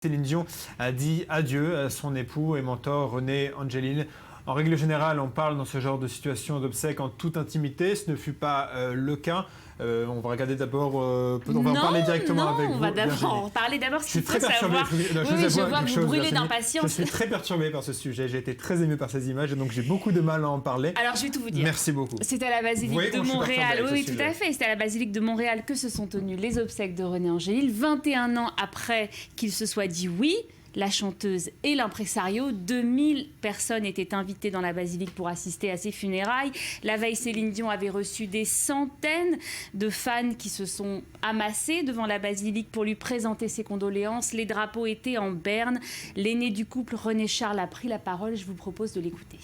Céline Dion a dit adieu à son époux et mentor René Angélil. En règle générale, on parle dans ce genre de situation d'obsèques en toute intimité. Ce ne fut pas le cas. On va regarder d'abord. On va en parler directement avec vous. On va d'abord en parler d'abord. Je suis très perturbé. Je vois que vous brûlez d'impatience. Je suis très perturbé par ce sujet. J'ai été très ému par ces images et donc j'ai beaucoup de mal à en parler. Alors je vais tout vous dire. Merci beaucoup. C'est à la basilique de Montréal. Oui, tout à fait. C'est à la basilique de Montréal que se sont tenues les obsèques de René Angélil. 21 ans après qu'il se soit dit oui. La chanteuse et l'impresario, 2000 personnes étaient invitées dans la basilique pour assister à ses funérailles. La veille, Céline Dion avait reçu des centaines de fans qui se sont amassés devant la basilique pour lui présenter ses condoléances. Les drapeaux étaient en berne. L'aîné du couple, René Charles, a pris la parole. Je vous propose de l'écouter.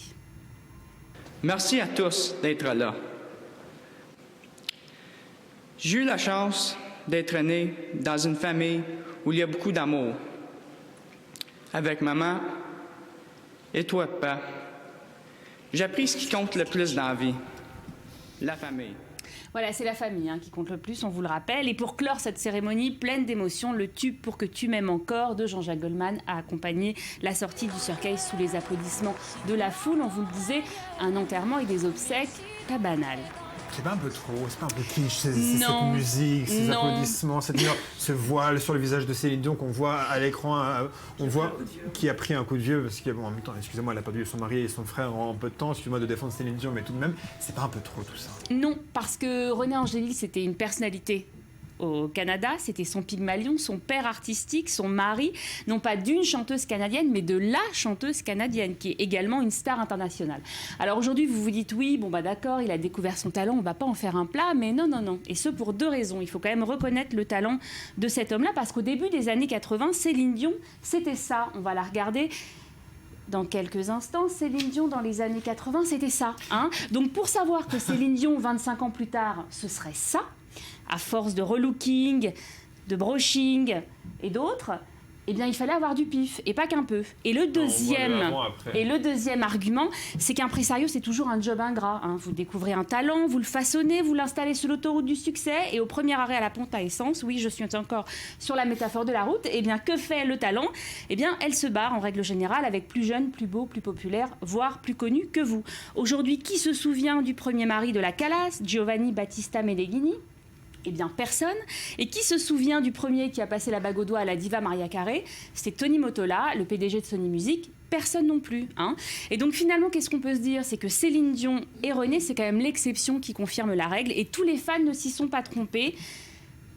Merci à tous d'être là. J'ai eu la chance d'être né dans une famille où il y a beaucoup d'amour. Avec maman et toi, papa. J'ai appris ce qui compte le plus dans la vie, la famille. Voilà, c'est la famille qui compte le plus, on vous le rappelle. Et pour clore cette cérémonie pleine d'émotions, le tube Pour que tu m'aimes encore de Jean-Jacques Goldman a accompagné la sortie du cercueil sous les applaudissements de la foule. On vous le disait, un enterrement et des obsèques pas banales. C'est pas un peu trop, c'est pas un peu kitsch, cette musique, ces applaudissements, ce voile sur le visage de Céline Dion qu'on voit à l'écran, on voit qui a pris un coup de vieux, parce qu'en même temps, excusez-moi, elle a perdu son mari et son frère en peu de temps, excusez-moi de défendre Céline Dion, mais tout de même, c'est pas un peu trop tout ça? Non, parce que René Angélil, c'était une personnalité au Canada, c'était son Pygmalion, son père artistique, son mari, non pas d'une chanteuse canadienne, mais de la chanteuse canadienne, qui est également une star internationale. Alors aujourd'hui, vous vous dites, oui, bon bah d'accord, il a découvert son talent, on va pas en faire un plat, mais non, non, non. Et ce pour deux raisons. Il faut quand même reconnaître le talent de cet homme-là, parce qu'au début des années 80, Céline Dion, c'était ça. On va la regarder dans quelques instants. Céline Dion, dans les années 80, c'était ça. Donc pour savoir que Céline Dion, 25 ans plus tard, ce serait ça, à force de relooking, de brushing et d'autres, eh bien, il fallait avoir du pif, et pas qu'un peu. Et le deuxième argument, c'est qu'un impresario, c'est toujours un job ingrat. Vous découvrez un talent, vous le façonnez, vous l'installez sur l'autoroute du succès, et au premier arrêt à la pompe à essence, oui, je suis encore sur la métaphore de la route, eh bien, que fait le talent? Eh bien, elle se barre, en règle générale, avec plus jeune, plus beau, plus populaire, voire plus connu que vous. Aujourd'hui, qui se souvient du premier mari de la Calas, Giovanni Battista Medeghini? Eh bien, personne. Et qui se souvient du premier qui a passé la bague au doigt à la diva Maria Carey? C'était Tony Mottola, le PDG de Sony Music. Personne non plus. Et donc, finalement, qu'est-ce qu'on peut se dire? C'est que Céline Dion et René, c'est quand même l'exception qui confirme la règle. Et tous les fans ne s'y sont pas trompés.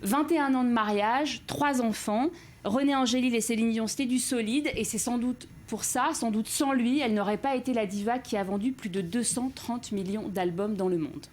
21 ans de mariage, 3 enfants. René Angélil et Céline Dion, c'était du solide. Et c'est sans doute pour ça, sans doute sans lui, elle n'aurait pas été la diva qui a vendu plus de 230 millions d'albums dans le monde.